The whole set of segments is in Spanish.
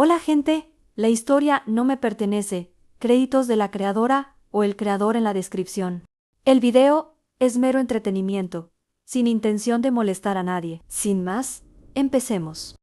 Hola gente, la historia no me pertenece, créditos de la creadora o el creador en la descripción. El video es mero entretenimiento, sin intención de molestar a nadie. Sin más, empecemos.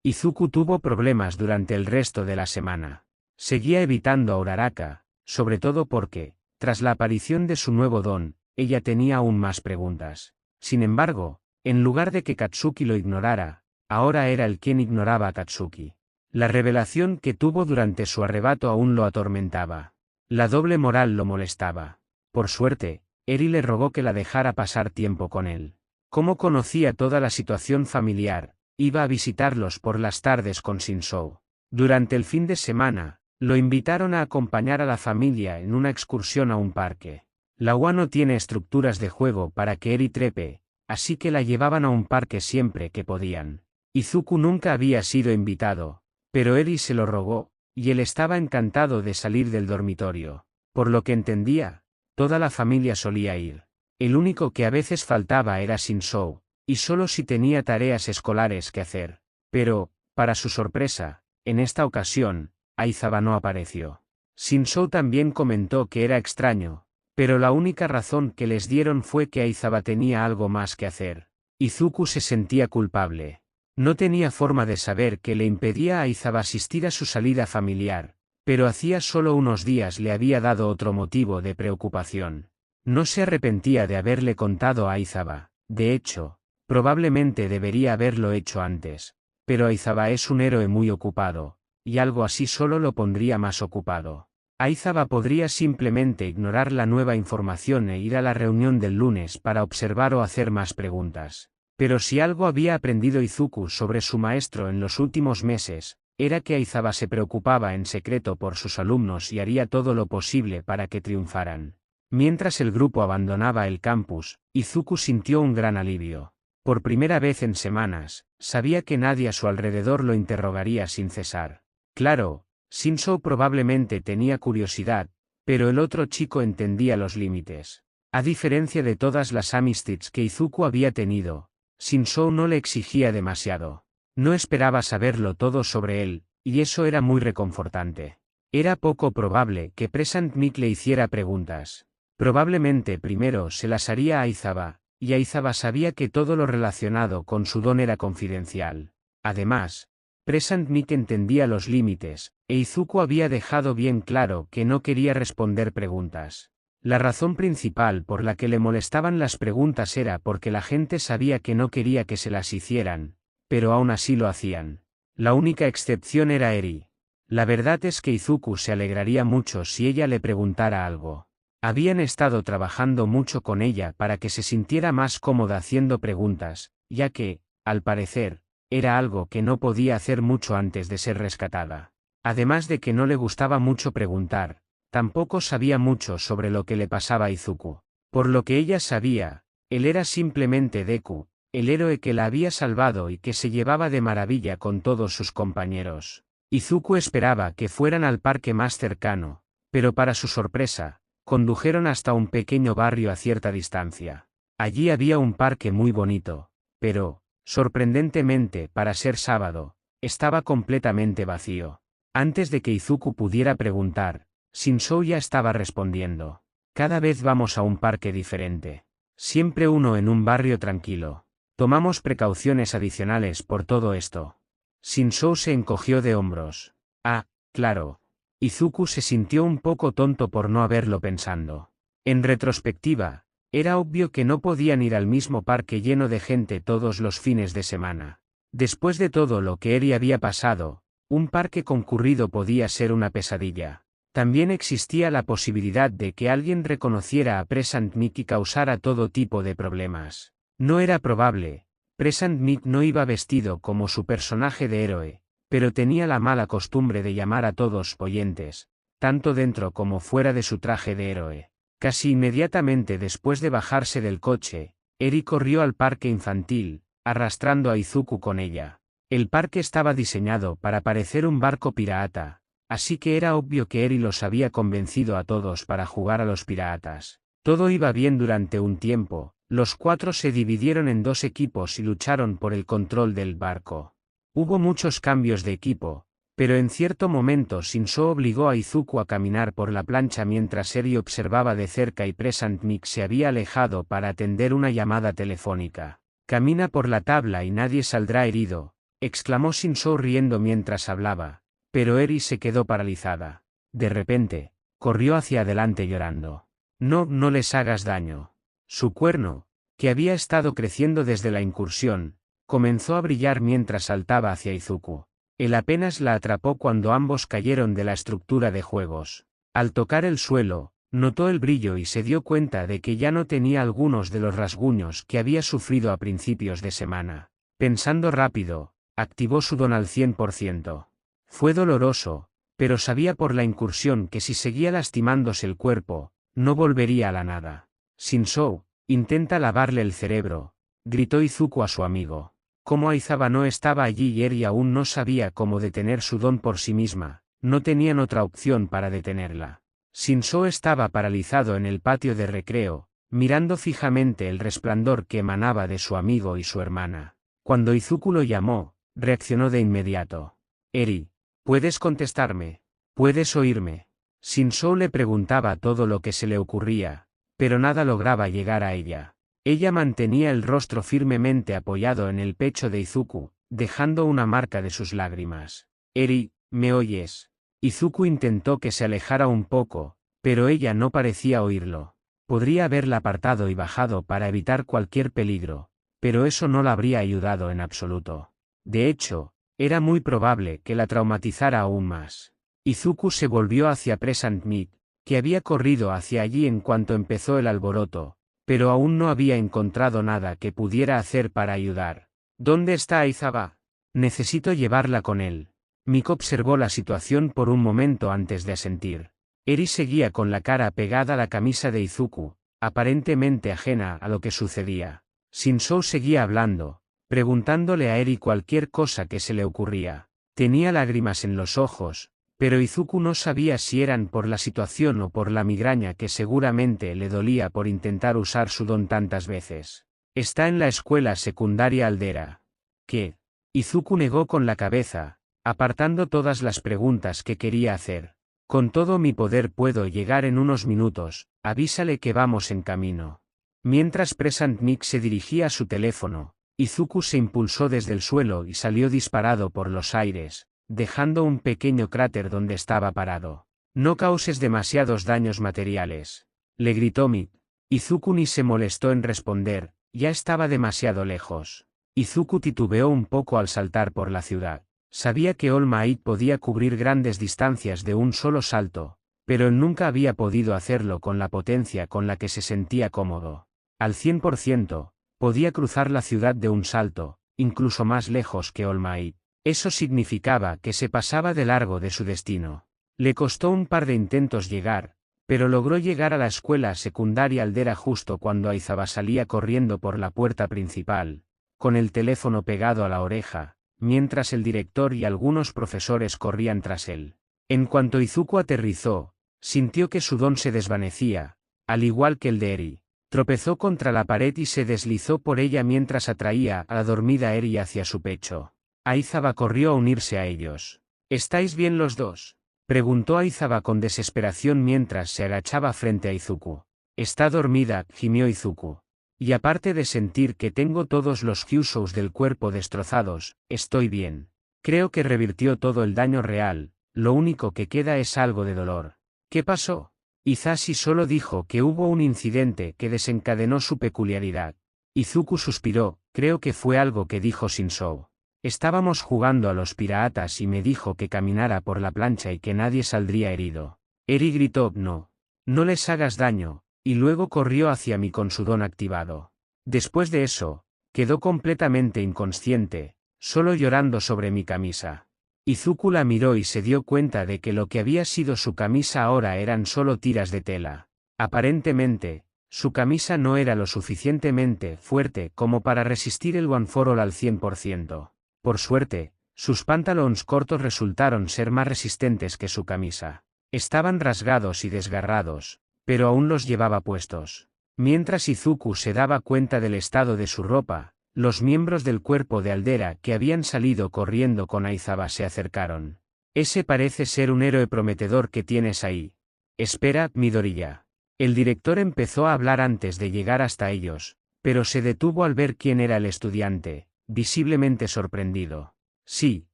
Izuku tuvo problemas durante el resto de la semana. Seguía evitando a Uraraka, sobre todo porque, tras la aparición de su nuevo don, ella tenía aún más preguntas. Sin embargo, en lugar de que Katsuki lo ignorara, ahora era él quien ignoraba a Katsuki. La revelación que tuvo durante su arrebato aún lo atormentaba. La doble moral lo molestaba. Por suerte, Eri le rogó que la dejara pasar tiempo con él. Como conocía toda la situación familiar, iba a visitarlos por las tardes con Shinzou. Durante el fin de semana, lo invitaron a acompañar a la familia en una excursión a un parque. La UA no tiene estructuras de juego para que Eri trepe, así que la llevaban a un parque siempre que podían. Izuku nunca había sido invitado, pero Eri se lo rogó, y él estaba encantado de salir del dormitorio. Por lo que entendía, toda la familia solía ir. El único que a veces faltaba era Shinzou, y solo si tenía tareas escolares que hacer. Pero, para su sorpresa, en esta ocasión, Aizawa no apareció. Shinzou también comentó que era extraño, pero la única razón que les dieron fue que Aizawa tenía algo más que hacer. Izuku se sentía culpable. No tenía forma de saber qué le impedía a Aizawa asistir a su salida familiar, pero hacía solo unos días le había dado otro motivo de preocupación. No se arrepentía de haberle contado a Aizawa. De hecho, probablemente debería haberlo hecho antes. Pero Aizawa es un héroe muy ocupado, y algo así solo lo pondría más ocupado. Aizawa podría simplemente ignorar la nueva información e ir a la reunión del lunes para observar o hacer más preguntas. Pero si algo había aprendido Izuku sobre su maestro en los últimos meses, era que Aizawa se preocupaba en secreto por sus alumnos y haría todo lo posible para que triunfaran. Mientras el grupo abandonaba el campus, Izuku sintió un gran alivio. Por primera vez en semanas, sabía que nadie a su alrededor lo interrogaría sin cesar. Claro, Shinzou probablemente tenía curiosidad, pero el otro chico entendía los límites. A diferencia de todas las amistades que Izuku había tenido, Shinzou no le exigía demasiado. No esperaba saberlo todo sobre él, y eso era muy reconfortante. Era poco probable que Present Mic le hiciera preguntas. Probablemente primero se las haría a Aizawa, y Aizawa sabía que todo lo relacionado con su don era confidencial. Además, Present Mic entendía los límites, e Izuku había dejado bien claro que no quería responder preguntas. La razón principal por la que le molestaban las preguntas era porque la gente sabía que no quería que se las hicieran, pero aún así lo hacían. La única excepción era Eri. La verdad es que Izuku se alegraría mucho si ella le preguntara algo. Habían estado trabajando mucho con ella para que se sintiera más cómoda haciendo preguntas, ya que, al parecer, era algo que no podía hacer mucho antes de ser rescatada. Además de que no le gustaba mucho preguntar, tampoco sabía mucho sobre lo que le pasaba a Izuku. Por lo que ella sabía, él era simplemente Deku, el héroe que la había salvado y que se llevaba de maravilla con todos sus compañeros. Izuku esperaba que fueran al parque más cercano, pero para su sorpresa, condujeron hasta un pequeño barrio a cierta distancia. Allí había un parque muy bonito, pero, sorprendentemente para ser sábado, estaba completamente vacío. Antes de que Izuku pudiera preguntar, Shinzou ya estaba respondiendo. Cada vez vamos a un parque diferente. Siempre uno en un barrio tranquilo. Tomamos precauciones adicionales por todo esto. Shinzou se encogió de hombros. Ah, claro. Izuku se sintió un poco tonto por no haberlo pensado. En retrospectiva, era obvio que no podían ir al mismo parque lleno de gente todos los fines de semana. Después de todo lo que Eri había pasado, un parque concurrido podía ser una pesadilla. También existía la posibilidad de que alguien reconociera a Present Mic y causara todo tipo de problemas. No era probable. Present Mic no iba vestido como su personaje de héroe, pero tenía la mala costumbre de llamar a todos oyentes, tanto dentro como fuera de su traje de héroe. Casi inmediatamente después de bajarse del coche, Eri corrió al parque infantil, arrastrando a Izuku con ella. El parque estaba diseñado para parecer un barco pirata, así que era obvio que Eri los había convencido a todos para jugar a los piratas. Todo iba bien durante un tiempo, los cuatro se dividieron en dos equipos y lucharon por el control del barco. Hubo muchos cambios de equipo, pero en cierto momento Shinzo obligó a Izuku a caminar por la plancha mientras Eri observaba de cerca y Present Mic se había alejado para atender una llamada telefónica. «Camina por la tabla y nadie saldrá herido», exclamó Shinzo riendo mientras hablaba, pero Eri se quedó paralizada. De repente, corrió hacia adelante llorando. «No, no les hagas daño». Su cuerno, que había estado creciendo desde la incursión, comenzó a brillar mientras saltaba hacia Izuku. Él apenas la atrapó cuando ambos cayeron de la estructura de juegos. Al tocar el suelo, notó el brillo y se dio cuenta de que ya no tenía algunos de los rasguños que había sufrido a principios de semana. Pensando rápido, activó su don al 100%. Fue doloroso, pero sabía por la incursión que si seguía lastimándose el cuerpo, no volvería a la nada. «Shinzo, intenta lavarle el cerebro», gritó Izuku a su amigo. Como Aizawa no estaba allí y Eri aún no sabía cómo detener su don por sí misma, no tenían otra opción para detenerla. Shinzo estaba paralizado en el patio de recreo, mirando fijamente el resplandor que emanaba de su amigo y su hermana. Cuando Izuku lo llamó, reaccionó de inmediato. «Eri, ¿puedes contestarme? ¿Puedes oírme?» Shinzo le preguntaba todo lo que se le ocurría, pero nada lograba llegar a ella. Ella mantenía el rostro firmemente apoyado en el pecho de Izuku, dejando una marca de sus lágrimas. «Eri, ¿me oyes?» Izuku intentó que se alejara un poco, pero ella no parecía oírlo. Podría haberla apartado y bajado para evitar cualquier peligro, pero eso no la habría ayudado en absoluto. De hecho, era muy probable que la traumatizara aún más. Izuku se volvió hacia Present Mic, que había corrido hacia allí en cuanto empezó el alboroto, pero aún no había encontrado nada que pudiera hacer para ayudar. «¿Dónde está Aizawa? Necesito llevarla con él». Mic observó la situación por un momento antes de asentir. Eri seguía con la cara pegada a la camisa de Izuku, aparentemente ajena a lo que sucedía. Shinzo seguía hablando, preguntándole a Eri cualquier cosa que se le ocurría. Tenía lágrimas en los ojos, pero Izuku no sabía si eran por la situación o por la migraña que seguramente le dolía por intentar usar su don tantas veces. «Está en la escuela secundaria Aldera». «¿Qué?» Izuku negó con la cabeza, apartando todas las preguntas que quería hacer. «Con todo mi poder puedo llegar en unos minutos, avísale que vamos en camino». Mientras Present Mic se dirigía a su teléfono, Izuku se impulsó desde el suelo y salió disparado por los aires, dejando un pequeño cráter donde estaba parado. «No causes demasiados daños materiales», le gritó Mic. Izuku ni se molestó en responder, ya estaba demasiado lejos. Izuku titubeó un poco al saltar por la ciudad. Sabía que All Might podía cubrir grandes distancias de un solo salto, pero él nunca había podido hacerlo con la potencia con la que se sentía cómodo. Al 100%, podía cruzar la ciudad de un salto, incluso más lejos que All Might. Eso significaba que se pasaba de largo de su destino. Le costó un par de intentos llegar, pero logró llegar a la escuela secundaria Aldera justo cuando Aizawa salía corriendo por la puerta principal, con el teléfono pegado a la oreja, mientras el director y algunos profesores corrían tras él. En cuanto Izuku aterrizó, sintió que su don se desvanecía, al igual que el de Eri. Tropezó contra la pared y se deslizó por ella mientras atraía a la dormida Eri hacia su pecho. Aizawa corrió a unirse a ellos. «¿Estáis bien los dos?», preguntó Aizawa con desesperación mientras se agachaba frente a Izuku. «Está dormida», gimió Izuku. «Y aparte de sentir que tengo todos los Kyushous del cuerpo destrozados, estoy bien. Creo que revirtió todo el daño real, lo único que queda es algo de dolor». «¿Qué pasó?». Hisashi solo dijo que hubo un incidente que desencadenó su peculiaridad. Izuku suspiró, «Creo que fue algo que dijo Shinzo. Estábamos jugando a los piratas y me dijo que caminara por la plancha y que nadie saldría herido». Eri gritó, «No. No les hagas daño», y luego corrió hacia mí con su don activado. Después de eso, quedó completamente inconsciente, solo llorando sobre mi camisa. Izuku la miró y se dio cuenta de que lo que había sido su camisa ahora eran solo tiras de tela. Aparentemente, su camisa no era lo suficientemente fuerte como para resistir el One for All al 100%. Por suerte, sus pantalones cortos resultaron ser más resistentes que su camisa. Estaban rasgados y desgarrados, pero aún los llevaba puestos. Mientras Izuku se daba cuenta del estado de su ropa, Los miembros del cuerpo de Aldera que habían salido corriendo con Aizaba se acercaron. Ese parece ser un héroe prometedor que tienes ahí. Espera, Midoriya. El director empezó a hablar antes de llegar hasta ellos, pero se detuvo al ver quién era el estudiante, visiblemente sorprendido. Sí,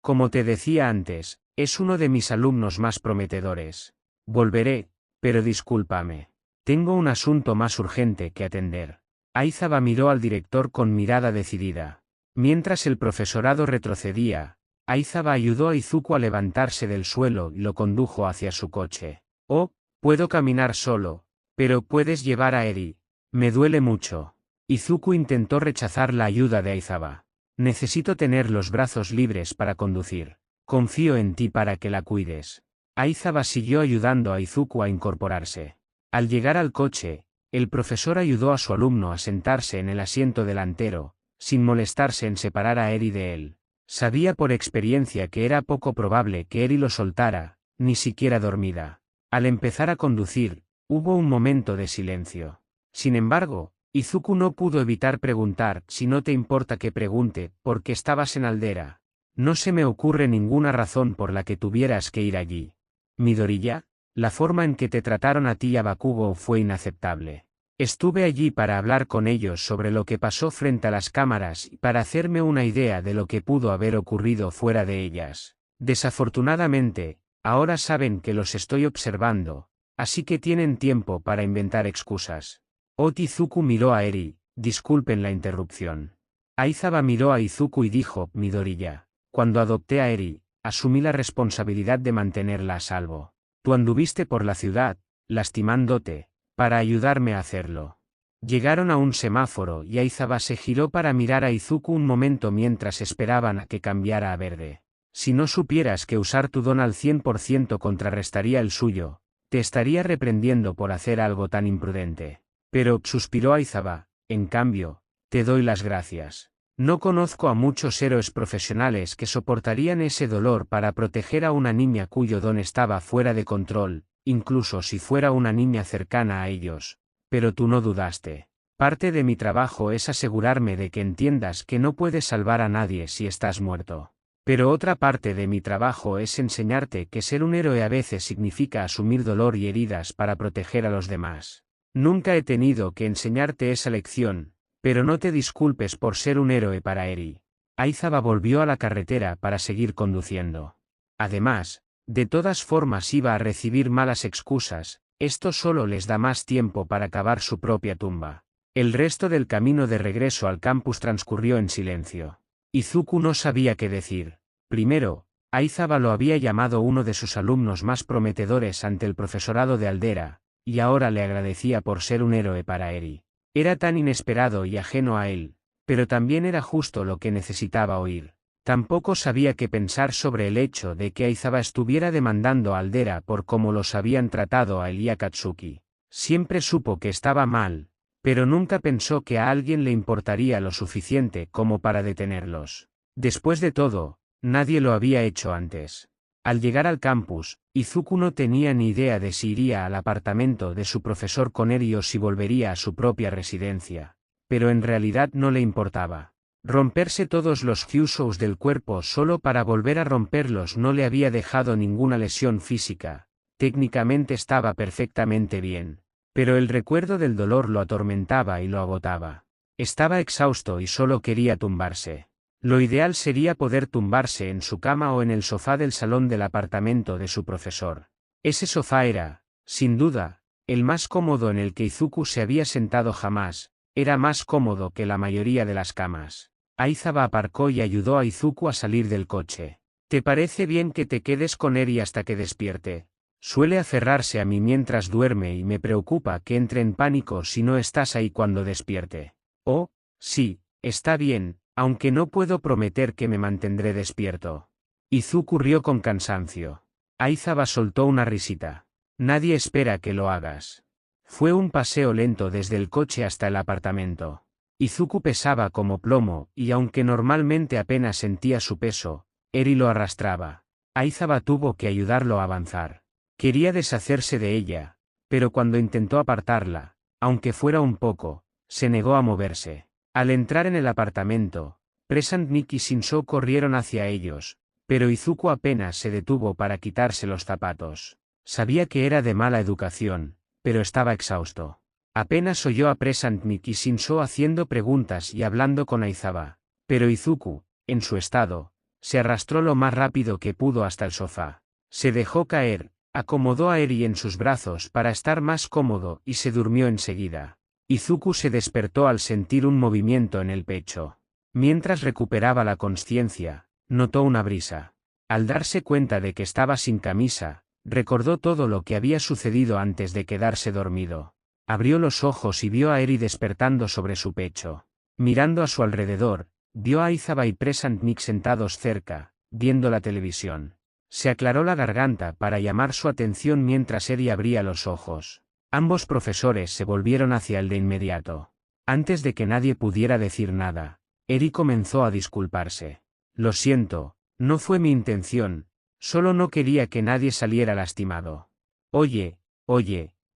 como te decía antes, es uno de mis alumnos más prometedores. Volveré, pero discúlpame. Tengo un asunto más urgente que atender. Aizaba miró al director con mirada decidida. Mientras el profesorado retrocedía, Aizaba ayudó a Izuku a levantarse del suelo y lo condujo hacia su coche. Oh, puedo caminar solo, pero puedes llevar a Eri. Me duele mucho. Izuku intentó rechazar la ayuda de Aizaba. Necesito tener los brazos libres para conducir. Confío en ti para que la cuides. Aizaba siguió ayudando a Izuku a incorporarse. Al llegar al coche, el profesor ayudó a su alumno a sentarse en el asiento delantero, sin molestarse en separar a Eri de él. Sabía por experiencia que era poco probable que Eri lo soltara, ni siquiera dormida. Al empezar a conducir, hubo un momento de silencio. Sin embargo, Izuku no pudo evitar preguntar: si no te importa que pregunte, ¿por qué estabas en Aldera? No se me ocurre ninguna razón por la que tuvieras que ir allí. Midoriya, la forma en que te trataron a ti y a Bakugo fue inaceptable. Estuve allí para hablar con ellos sobre lo que pasó frente a las cámaras y para hacerme una idea de lo que pudo haber ocurrido fuera de ellas. Desafortunadamente, ahora saben que los estoy observando, así que tienen tiempo para inventar excusas. Izuku miró a Eri: disculpen la interrupción. Aizaba miró a Izuku y dijo: Midoriya, cuando adopté a Eri, asumí la responsabilidad de mantenerla a salvo. Tú anduviste por la ciudad, lastimándote, para ayudarme a hacerlo. Llegaron a un semáforo y Aizaba se giró para mirar a Izuku un momento mientras esperaban a que cambiara a verde. Si no supieras que usar tu don al 100% contrarrestaría el suyo, te estaría reprendiendo por hacer algo tan imprudente. Pero, suspiró Aizaba, en cambio, te doy las gracias. No conozco a muchos héroes profesionales que soportarían ese dolor para proteger a una niña cuyo don estaba fuera de control, incluso si fuera una niña cercana a ellos. Pero tú no dudaste. Parte de mi trabajo es asegurarme de que entiendas que no puedes salvar a nadie si estás muerto. Pero otra parte de mi trabajo es enseñarte que ser un héroe a veces significa asumir dolor y heridas para proteger a los demás. Nunca he tenido que enseñarte esa lección, pero no te disculpes por ser un héroe para Eri. Aizaba volvió a la carretera para seguir conduciendo. Además, de todas formas iba a recibir malas excusas, esto solo les da más tiempo para cavar su propia tumba. El resto del camino de regreso al campus transcurrió en silencio. Izuku no sabía qué decir. Primero, Aizaba lo había llamado uno de sus alumnos más prometedores ante el profesorado de Aldera, y ahora le agradecía por ser un héroe para Eri. Era tan inesperado y ajeno a él, pero también era justo lo que necesitaba oír. Tampoco sabía qué pensar sobre el hecho de que Aizaba estuviera demandando a Aldera por cómo los habían tratado a él y a Katsuki. Siempre supo que estaba mal, pero nunca pensó que a alguien le importaría lo suficiente como para detenerlos. Después de todo, nadie lo había hecho antes. Al llegar al campus, Izuku no tenía ni idea de si iría al apartamento de su profesor con Eri o si volvería a su propia residencia. Pero en realidad no le importaba. Romperse todos los Kyushous del cuerpo solo para volver a romperlos no le había dejado ninguna lesión física. Técnicamente estaba perfectamente bien. Pero el recuerdo del dolor lo atormentaba y lo agotaba. Estaba exhausto y solo quería tumbarse. Lo ideal sería poder tumbarse en su cama o en el sofá del salón del apartamento de su profesor. Ese sofá era, sin duda, el más cómodo en el que Izuku se había sentado jamás. Era más cómodo que la mayoría de las camas. Aizaba aparcó y ayudó a Izuku a salir del coche. ¿Te parece bien que te quedes con Eri hasta que despierte? Suele aferrarse a mí mientras duerme y me preocupa que entre en pánico si no estás ahí cuando despierte. Oh, sí, está bien, aunque no puedo prometer que me mantendré despierto. Izuku rió con cansancio. Aizaba soltó una risita. Nadie espera que lo hagas. Fue un paseo lento desde el coche hasta el apartamento. Izuku pesaba como plomo, y aunque normalmente apenas sentía su peso, Eri lo arrastraba. Aizaba tuvo que ayudarlo a avanzar. Quería deshacerse de ella, pero cuando intentó apartarla, aunque fuera un poco, se negó a moverse. Al entrar en el apartamento, Present Mick y Shinzo corrieron hacia ellos, pero Izuku apenas se detuvo para quitarse los zapatos. Sabía que era de mala educación, pero estaba exhausto. Apenas oyó a Present Mick y Shinzo haciendo preguntas y hablando con Aizawa, pero Izuku, en su estado, se arrastró lo más rápido que pudo hasta el sofá. Se dejó caer, acomodó a Eri en sus brazos para estar más cómodo y se durmió enseguida. Izuku se despertó al sentir un movimiento en el pecho. Mientras recuperaba la consciencia, notó una brisa. Al darse cuenta de que estaba sin camisa, recordó todo lo que había sucedido antes de quedarse dormido. Abrió los ojos y vio a Eri despertando sobre su pecho. Mirando a su alrededor, vio a Aizawa y Present Mick sentados cerca, viendo la televisión. Se aclaró la garganta para llamar su atención mientras Eri abría los ojos. Ambos profesores se volvieron hacia él de inmediato. Antes de que nadie pudiera decir nada, Eri comenzó a disculparse. Lo siento, no fue mi intención, solo no quería que nadie saliera lastimado. Oye,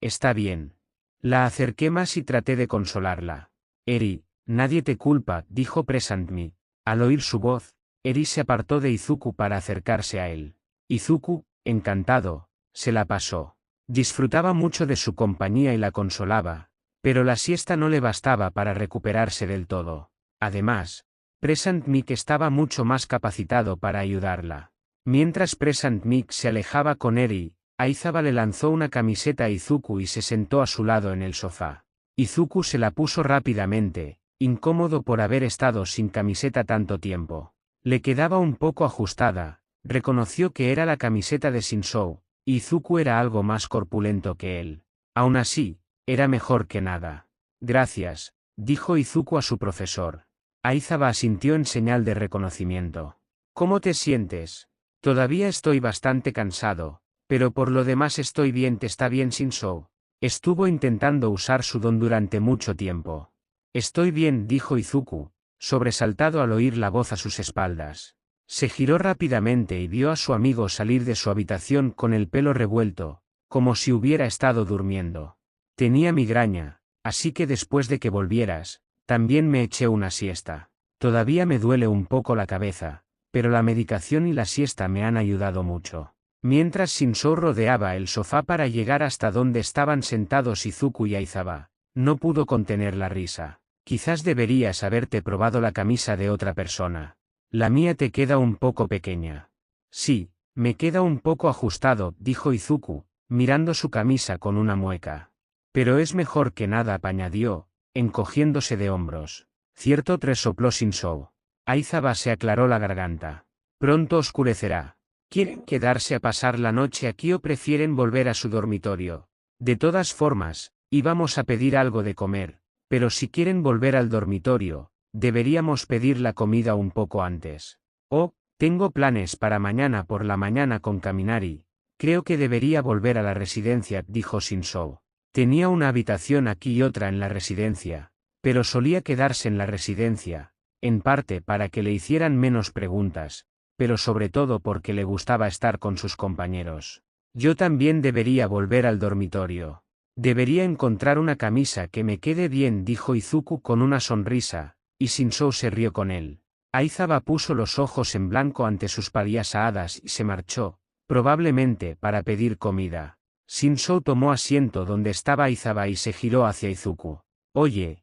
está bien. La acerqué más y traté de consolarla. Eri, nadie te culpa, dijo Present Mick. Al oír su voz, Eri se apartó de Izuku para acercarse a él. Izuku, encantado, se la pasó. Disfrutaba mucho de su compañía y la consolaba, pero la siesta no le bastaba para recuperarse del todo. Además, Present Mick estaba mucho más capacitado para ayudarla. Mientras Present Mick se alejaba con Eri, Aizawa le lanzó una camiseta a Izuku y se sentó a su lado en el sofá. Izuku se la puso rápidamente, incómodo por haber estado sin camiseta tanto tiempo. Le quedaba un poco ajustada, reconoció que era la camiseta de Shinzo, y Izuku era algo más corpulento que él. Aún así, era mejor que nada. Gracias, dijo Izuku a su profesor. Aizawa asintió en señal de reconocimiento. ¿Cómo te sientes? Todavía estoy bastante cansado, pero por lo demás estoy bien. ¿Te está bien Shinzo? Estuvo intentando usar su don durante mucho tiempo. Estoy bien, dijo Izuku, sobresaltado al oír la voz a sus espaldas. Se giró rápidamente y vio a su amigo salir de su habitación con el pelo revuelto, como si hubiera estado durmiendo. Tenía migraña, así que después de que volvieras, también me eché una siesta. Todavía me duele un poco la cabeza, pero la medicación y la siesta me han ayudado mucho. Mientras Shinzo rodeaba el sofá para llegar hasta donde estaban sentados Izuku y Aizawa, no pudo contener la risa. Quizás deberías haberte probado la camisa de otra persona. La mía te queda un poco pequeña. Sí, me queda un poco ajustado, dijo Izuku, mirando su camisa con una mueca. Pero es mejor que nada, añadió, encogiéndose de hombros. Cierto, resopló Shinzo. Aizawa se aclaró la garganta. Pronto oscurecerá. ¿Quieren quedarse a pasar la noche aquí o prefieren volver a su dormitorio? De todas formas, íbamos a pedir algo de comer, pero si quieren volver al dormitorio, deberíamos pedir la comida un poco antes. Oh, tengo planes para mañana por la mañana con Kaminari. Creo que debería volver a la residencia, dijo Shinzo. Tenía una habitación aquí y otra en la residencia, pero solía quedarse en la residencia, en parte para que le hicieran menos preguntas, pero sobre todo porque le gustaba estar con sus compañeros. Yo también debería volver al dormitorio. Debería encontrar una camisa que me quede bien, dijo Izuku con una sonrisa, y Shinzo se rió con él. Aizawa puso los ojos en blanco ante sus payasadas y se marchó, probablemente para pedir comida. Shinzo tomó asiento donde estaba Aizawa y se giró hacia Izuku. Oye,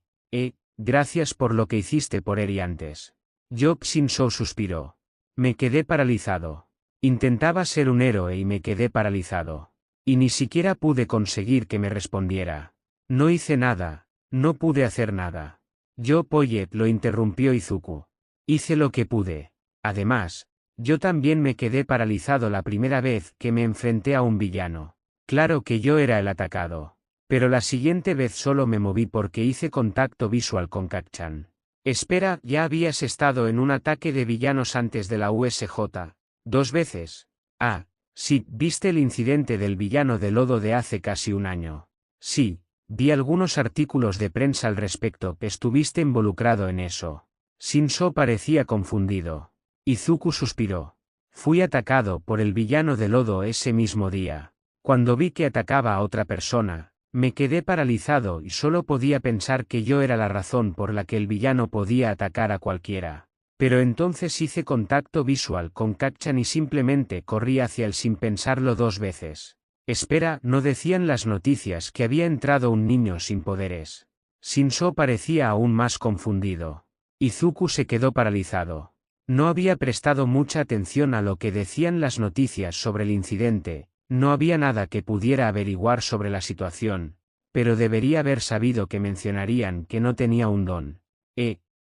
gracias por lo que hiciste por Eri antes. Shinzo suspiró. Me quedé paralizado. Intentaba ser un héroe y me quedé paralizado. Y ni siquiera pude conseguir que me respondiera. No hice nada, no pude hacer nada. Lo interrumpió Izuku. Hice lo que pude. Además, yo también me quedé paralizado la primera vez que me enfrenté a un villano. Claro que yo era el atacado. Pero la siguiente vez solo me moví porque hice contacto visual con Kacchan. Espera, ¿ya habías estado en un ataque de villanos antes de la USJ? 2 veces. Ah, sí, ¿viste el incidente del villano de lodo de hace casi un año? Sí, vi algunos artículos de prensa al respecto. ¿Estuviste involucrado en eso? Shinzo parecía confundido. Izuku suspiró. Fui atacado por el villano de lodo ese mismo día. Cuando vi que atacaba a otra persona, Me quedé paralizado y solo podía pensar que yo era la razón por la que el villano podía atacar a cualquiera. Pero entonces hice contacto visual con Kacchan y simplemente corrí hacia él sin pensarlo dos veces. Espera, ¿no decían las noticias que había entrado un niño sin poderes? Shinso parecía aún más confundido. Izuku se quedó paralizado. No había prestado mucha atención a lo que decían las noticias sobre el incidente, no había nada que pudiera averiguar sobre la situación, pero debería haber sabido que mencionarían que no tenía un don.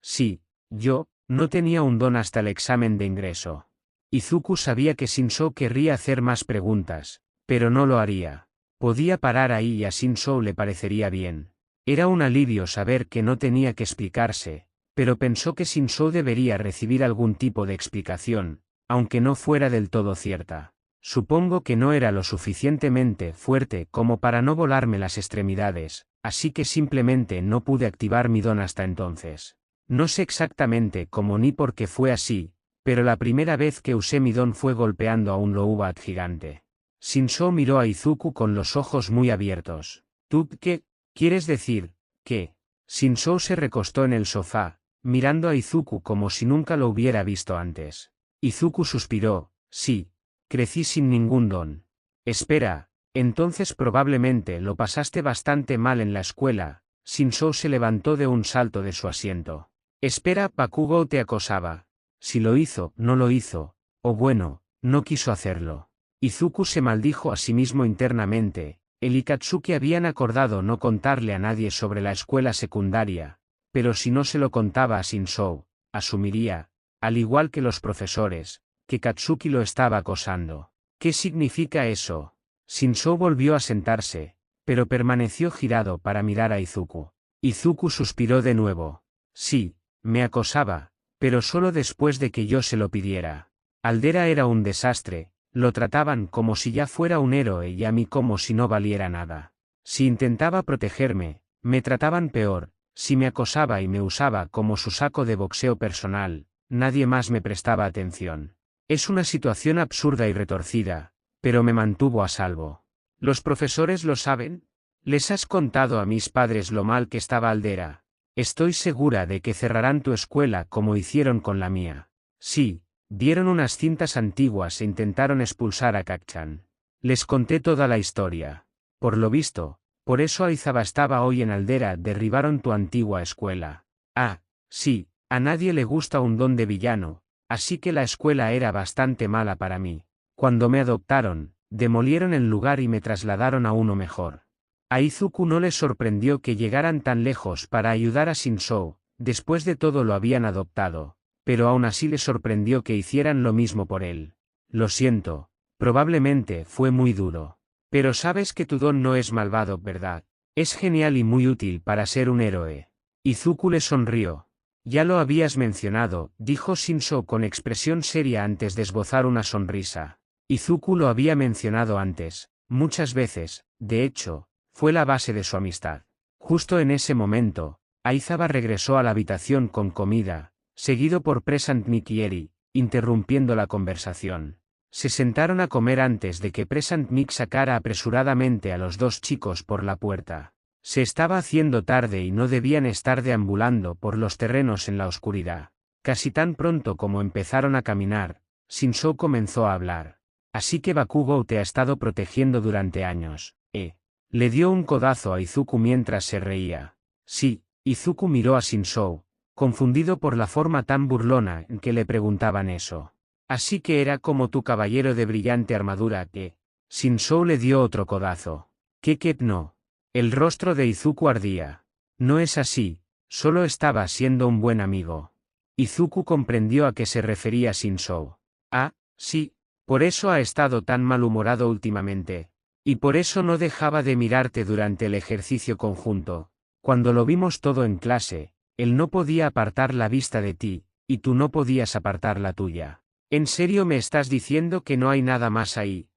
Sí, yo, no tenía un don hasta el examen de ingreso. Izuku sabía que Shinso querría hacer más preguntas, pero no lo haría. Podía parar ahí y a Shinso le parecería bien. Era un alivio saber que no tenía que explicarse, pero pensó que Shinso debería recibir algún tipo de explicación, aunque no fuera del todo cierta. Supongo que no era lo suficientemente fuerte como para no volarme las extremidades, así que simplemente no pude activar mi don hasta entonces. No sé exactamente cómo ni por qué fue así, pero la primera vez que usé mi don fue golpeando a un Loubat gigante. Shinso miró a Izuku con los ojos muy abiertos. ¿Tú qué quieres decir? ¿Qué? Shinso se recostó en el sofá, mirando a Izuku como si nunca lo hubiera visto antes. Izuku suspiró, sí. Crecí sin ningún don. Espera, entonces probablemente lo pasaste bastante mal en la escuela. Shinso se levantó de un salto de su asiento. Espera, Bakugo te acosaba. Si lo hizo, no lo hizo, o bueno, no quiso hacerlo. Izuku se maldijo a sí mismo internamente. Él y Katsuki habían acordado no contarle a nadie sobre la escuela secundaria, pero si no se lo contaba a Shinso, asumiría, al igual que los profesores, que Katsuki lo estaba acosando. ¿Qué significa eso? Shinso volvió a sentarse, pero permaneció girado para mirar a Izuku. Izuku suspiró de nuevo. Sí, me acosaba, pero solo después de que yo se lo pidiera. Aldera era un desastre, lo trataban como si ya fuera un héroe y a mí como si no valiera nada. Si intentaba protegerme, me trataban peor, si me acosaba y me usaba como su saco de boxeo personal, nadie más me prestaba atención. Es una situación absurda y retorcida, pero me mantuvo a salvo. ¿Los profesores lo saben? ¿Les has contado a mis padres lo mal que estaba Aldera? Estoy segura de que cerrarán tu escuela como hicieron con la mía. Sí, dieron unas cintas antiguas e intentaron expulsar a Kacchan. Les conté toda la historia. Por lo visto, por eso Aizaba estaba hoy en Aldera, derribaron tu antigua escuela. Ah, sí, a nadie le gusta un don de villano. Así que la escuela era bastante mala para mí. Cuando me adoptaron, demolieron el lugar y me trasladaron a uno mejor. A Izuku no le sorprendió que llegaran tan lejos para ayudar a Shinso, después de todo lo habían adoptado, pero aún así le sorprendió que hicieran lo mismo por él. Lo siento, probablemente fue muy duro. Pero sabes que tu don no es malvado, ¿verdad? Es genial y muy útil para ser un héroe. Izuku le sonrió. Ya lo habías mencionado, dijo Shinso con expresión seria antes de esbozar una sonrisa. Izuku lo había mencionado antes, muchas veces, de hecho, fue la base de su amistad. Justo en ese momento, Aizaba regresó a la habitación con comida, seguido por Present Mic y Eri, interrumpiendo la conversación. Se sentaron a comer antes de que Present Mic sacara apresuradamente a los dos chicos por la puerta. Se estaba haciendo tarde y no debían estar deambulando por los terrenos en la oscuridad. Casi tan pronto como empezaron a caminar, Shinso comenzó a hablar. Así que Bakugo te ha estado protegiendo durante años, ¿eh? Le dio un codazo a Izuku mientras se reía. Sí, Izuku miró a Shinso, confundido por la forma tan burlona en que le preguntaban eso. Así que era como tu caballero de brillante armadura que... Shinso le dio otro codazo. ¿Qué no? El rostro de Izuku ardía. No es así, solo estaba siendo un buen amigo. Izuku comprendió a qué se refería Shinso. Ah, sí, por eso ha estado tan malhumorado últimamente. Y por eso no dejaba de mirarte durante el ejercicio conjunto. Cuando lo vimos todo en clase, él no podía apartar la vista de ti, y tú no podías apartar la tuya. ¿En serio me estás diciendo que no hay nada más ahí?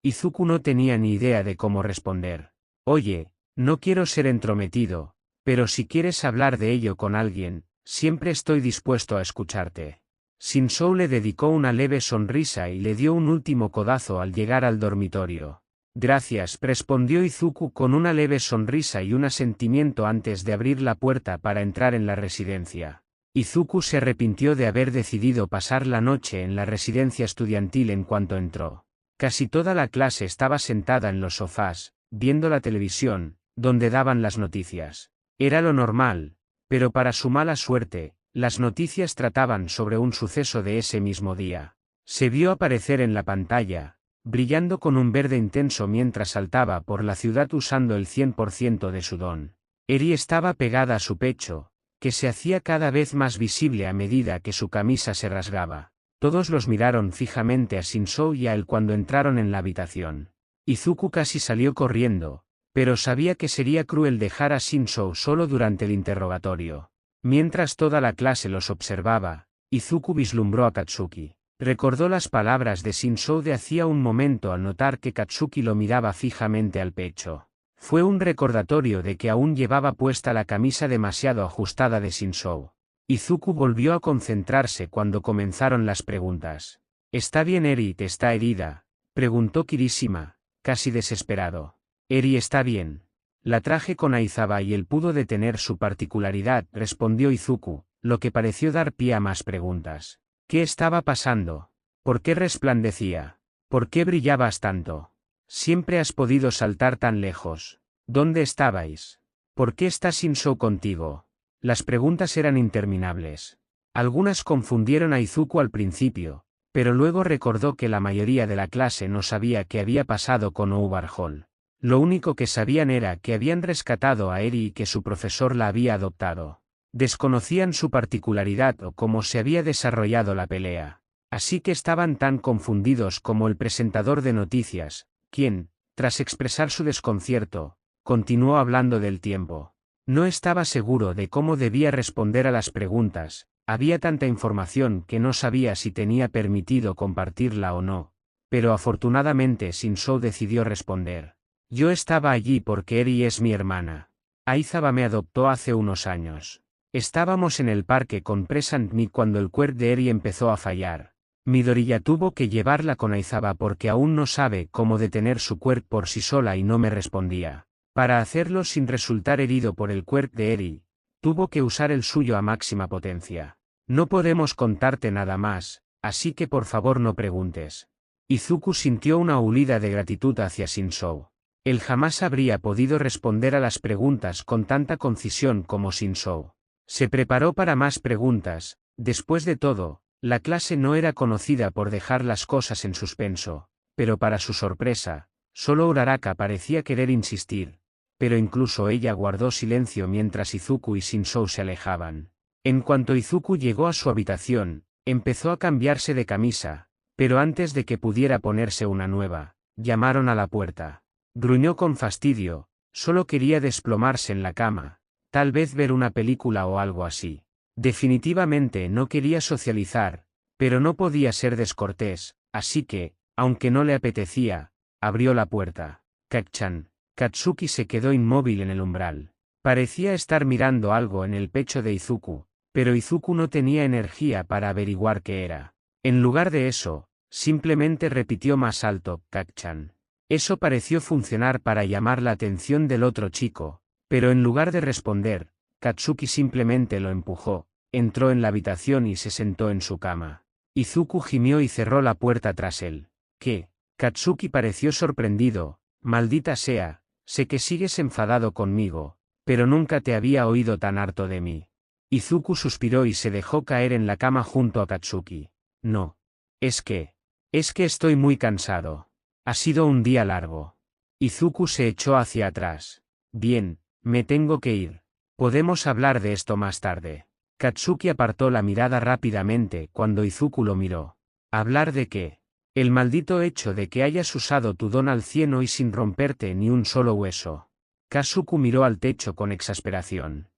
Izuku no tenía ni idea de cómo responder. Oye, no quiero ser entrometido, pero si quieres hablar de ello con alguien, siempre estoy dispuesto a escucharte. Shinso le dedicó una leve sonrisa y le dio un último codazo al llegar al dormitorio. Gracias, respondió Izuku con una leve sonrisa y un asentimiento antes de abrir la puerta para entrar en la residencia. Izuku se arrepintió de haber decidido pasar la noche en la residencia estudiantil en cuanto entró. Casi toda la clase estaba sentada en los sofás, viendo la televisión, donde daban las noticias. Era lo normal, pero para su mala suerte, las noticias trataban sobre un suceso de ese mismo día. Se vio aparecer en la pantalla, brillando con un verde intenso mientras saltaba por la ciudad usando el 100% de su don. Eri estaba pegada a su pecho, que se hacía cada vez más visible a medida que su camisa se rasgaba. Todos los miraron fijamente a Shinzou y a él cuando entraron en la habitación. Izuku casi salió corriendo, pero sabía que sería cruel dejar a Shinzou solo durante el interrogatorio. Mientras toda la clase los observaba, Izuku vislumbró a Katsuki. Recordó las palabras de Shinzou de hacía un momento al notar que Katsuki lo miraba fijamente al pecho. Fue un recordatorio de que aún llevaba puesta la camisa demasiado ajustada de Shinzou. Izuku volvió a concentrarse cuando comenzaron las preguntas. ¿Está bien Eri? ¿Te está herida?, preguntó Kirishima, casi desesperado. Eri está bien. La traje con Aizawa y él pudo detener su particularidad, respondió Izuku, lo que pareció dar pie a más preguntas. ¿Qué estaba pasando? ¿Por qué resplandecía? ¿Por qué brillabas tanto? ¿Siempre has podido saltar tan lejos? ¿Dónde estabais? ¿Por qué está Shinzou contigo? Las preguntas eran interminables. Algunas confundieron a Izuku al principio, pero luego recordó que la mayoría de la clase no sabía qué había pasado con Overhaul. Lo único que sabían era que habían rescatado a Eri y que su profesor la había adoptado. Desconocían su particularidad o cómo se había desarrollado la pelea. Así que estaban tan confundidos como el presentador de noticias, quien, tras expresar su desconcierto, continuó hablando del tiempo. No estaba seguro de cómo debía responder a las preguntas, había tanta información que no sabía si tenía permitido compartirla o no, pero afortunadamente Shinzou decidió responder. Yo estaba allí porque Eri es mi hermana. Aizawa me adoptó hace unos años. Estábamos en el parque con Present Me cuando el cuerpo de Eri empezó a fallar. Midoriya tuvo que llevarla con Aizawa porque aún no sabe cómo detener su cuerpo por sí sola y no me respondía. Para hacerlo sin resultar herido por el cuerpo de Eri, tuvo que usar el suyo a máxima potencia. No podemos contarte nada más, así que por favor no preguntes. Izuku sintió una hulida de gratitud hacia Shinzou. Él jamás habría podido responder a las preguntas con tanta concisión como Shinzou. Se preparó para más preguntas. Después de todo, la clase no era conocida por dejar las cosas en suspenso, pero para su sorpresa, solo Uraraka parecía querer insistir, pero incluso ella guardó silencio mientras Izuku y Shinzou se alejaban. En cuanto Izuku llegó a su habitación, empezó a cambiarse de camisa, pero antes de que pudiera ponerse una nueva, llamaron a la puerta. Gruñó con fastidio, solo quería desplomarse en la cama, tal vez ver una película o algo así. Definitivamente no quería socializar, pero no podía ser descortés, así que, aunque no le apetecía, abrió la puerta. Kak-chan. Katsuki se quedó inmóvil en el umbral. Parecía estar mirando algo en el pecho de Izuku, pero Izuku no tenía energía para averiguar qué era. En lugar de eso, simplemente repitió más alto, Kak-chan. Eso pareció funcionar para llamar la atención del otro chico, pero en lugar de responder, Katsuki simplemente lo empujó, entró en la habitación y se sentó en su cama. Izuku gimió y cerró la puerta tras él. ¿Qué? Katsuki pareció sorprendido. Maldita sea, sé que sigues enfadado conmigo, pero nunca te había oído tan harto de mí. Izuku suspiró y se dejó caer en la cama junto a Katsuki. No. Es que estoy muy cansado. Ha sido un día largo. Izuku se echó hacia atrás. Bien, me tengo que ir. Podemos hablar de esto más tarde. Katsuki apartó la mirada rápidamente cuando Izuku lo miró. ¿Hablar de qué? El maldito hecho de que hayas usado tu don al 100 y sin romperte ni un solo hueso. Kasuku miró al techo con exasperación.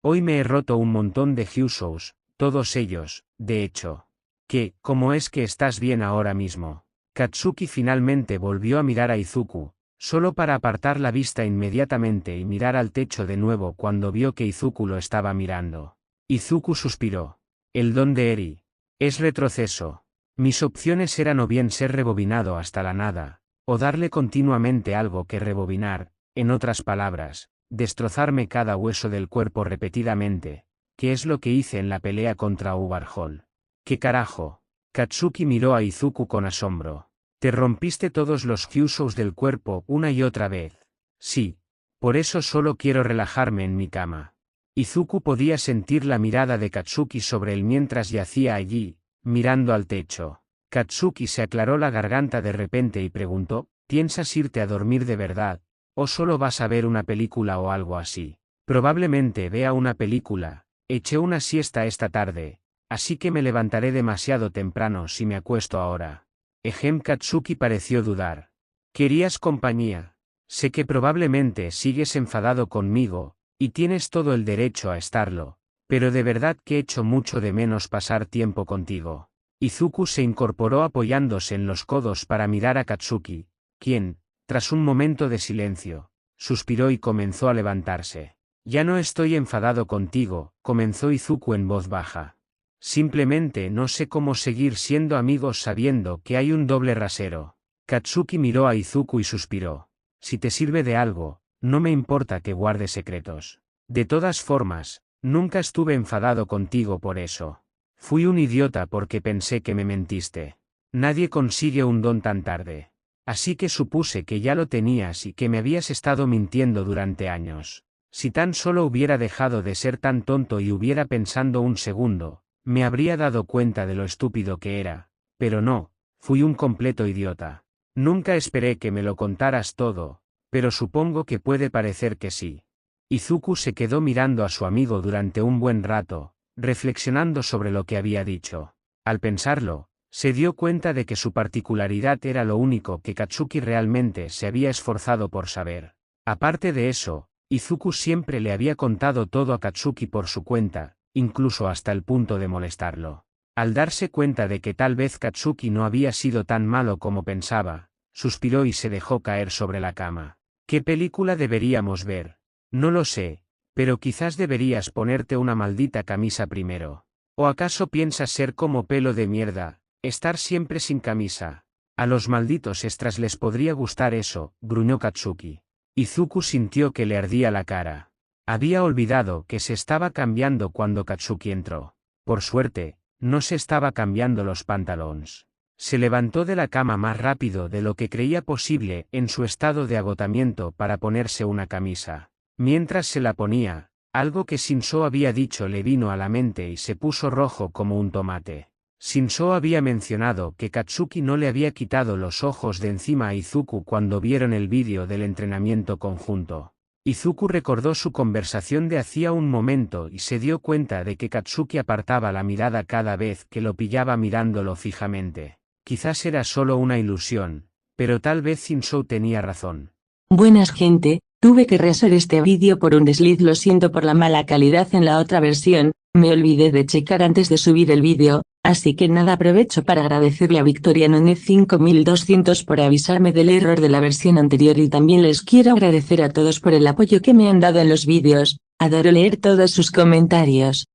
Hoy me he roto un montón de Hyusous, todos ellos, de hecho. ¿Cómo es que estás bien ahora mismo? Katsuki finalmente volvió a mirar a Izuku, solo para apartar la vista inmediatamente y mirar al techo de nuevo cuando vio que Izuku lo estaba mirando. Izuku suspiró. El don de Eri. Es retroceso. Mis opciones eran o bien ser rebobinado hasta la nada, o darle continuamente algo que rebobinar, en otras palabras, destrozarme cada hueso del cuerpo repetidamente, que es lo que hice en la pelea contra Ubarhol. ¿Qué carajo? Katsuki miró a Izuku con asombro. ¿Te rompiste todos los kyushous del cuerpo una y otra vez? Sí. Por eso solo quiero relajarme en mi cama. Izuku podía sentir la mirada de Katsuki sobre él mientras yacía allí, mirando al techo. Katsuki se aclaró la garganta de repente y preguntó, ¿piensas irte a dormir de verdad, o solo vas a ver una película o algo así? Probablemente vea una película. Eché una siesta esta tarde, así que me levantaré demasiado temprano si me acuesto ahora. Katsuki pareció dudar. ¿Querías compañía? Sé que probablemente sigues enfadado conmigo, y tienes todo el derecho a estarlo, pero de verdad que echo mucho de menos pasar tiempo contigo. Izuku se incorporó apoyándose en los codos para mirar a Katsuki, quien, tras un momento de silencio, suspiró y comenzó a levantarse. Ya no estoy enfadado contigo, comenzó Izuku en voz baja. Simplemente no sé cómo seguir siendo amigos sabiendo que hay un doble rasero. Katsuki miró a Izuku y suspiró. Si te sirve de algo, no me importa que guardes secretos. De todas formas, nunca estuve enfadado contigo por eso. Fui un idiota porque pensé que me mentiste. Nadie consigue un don tan tarde. Así que supuse que ya lo tenías y que me habías estado mintiendo durante años. Si tan solo hubiera dejado de ser tan tonto y hubiera pensado un segundo, me habría dado cuenta de lo estúpido que era. Pero no, fui un completo idiota. Nunca esperé que me lo contaras todo, pero supongo que puede parecer que sí. Izuku se quedó mirando a su amigo durante un buen rato, reflexionando sobre lo que había dicho. Al pensarlo, se dio cuenta de que su particularidad era lo único que Katsuki realmente se había esforzado por saber. Aparte de eso, Izuku siempre le había contado todo a Katsuki por su cuenta, incluso hasta el punto de molestarlo. Al darse cuenta de que tal vez Katsuki no había sido tan malo como pensaba, suspiró y se dejó caer sobre la cama. ¿Qué película deberíamos ver? No lo sé, pero quizás deberías ponerte una maldita camisa primero. ¿O acaso piensas ser como pelo de mierda, estar siempre sin camisa? A los malditos extras les podría gustar eso, gruñó Katsuki. Izuku sintió que le ardía la cara. Había olvidado que se estaba cambiando cuando Katsuki entró. Por suerte, no se estaba cambiando los pantalones. Se levantó de la cama más rápido de lo que creía posible en su estado de agotamiento para ponerse una camisa. Mientras se la ponía, algo que Shinso había dicho le vino a la mente y se puso rojo como un tomate. Shinso había mencionado que Katsuki no le había quitado los ojos de encima a Izuku cuando vieron el vídeo del entrenamiento conjunto. Izuku recordó su conversación de hacía un momento y se dio cuenta de que Katsuki apartaba la mirada cada vez que lo pillaba mirándolo fijamente. Quizás era solo una ilusión, pero tal vez Shinso tenía razón. Buenas gente, tuve que rehacer este vídeo por un desliz, lo siento por la mala calidad en la otra versión, me olvidé de checar antes de subir el vídeo, así que nada, aprovecho para agradecerle a Victoria Núñez 5200 por avisarme del error de la versión anterior y también les quiero agradecer a todos por el apoyo que me han dado en los vídeos, adoro leer todos sus comentarios.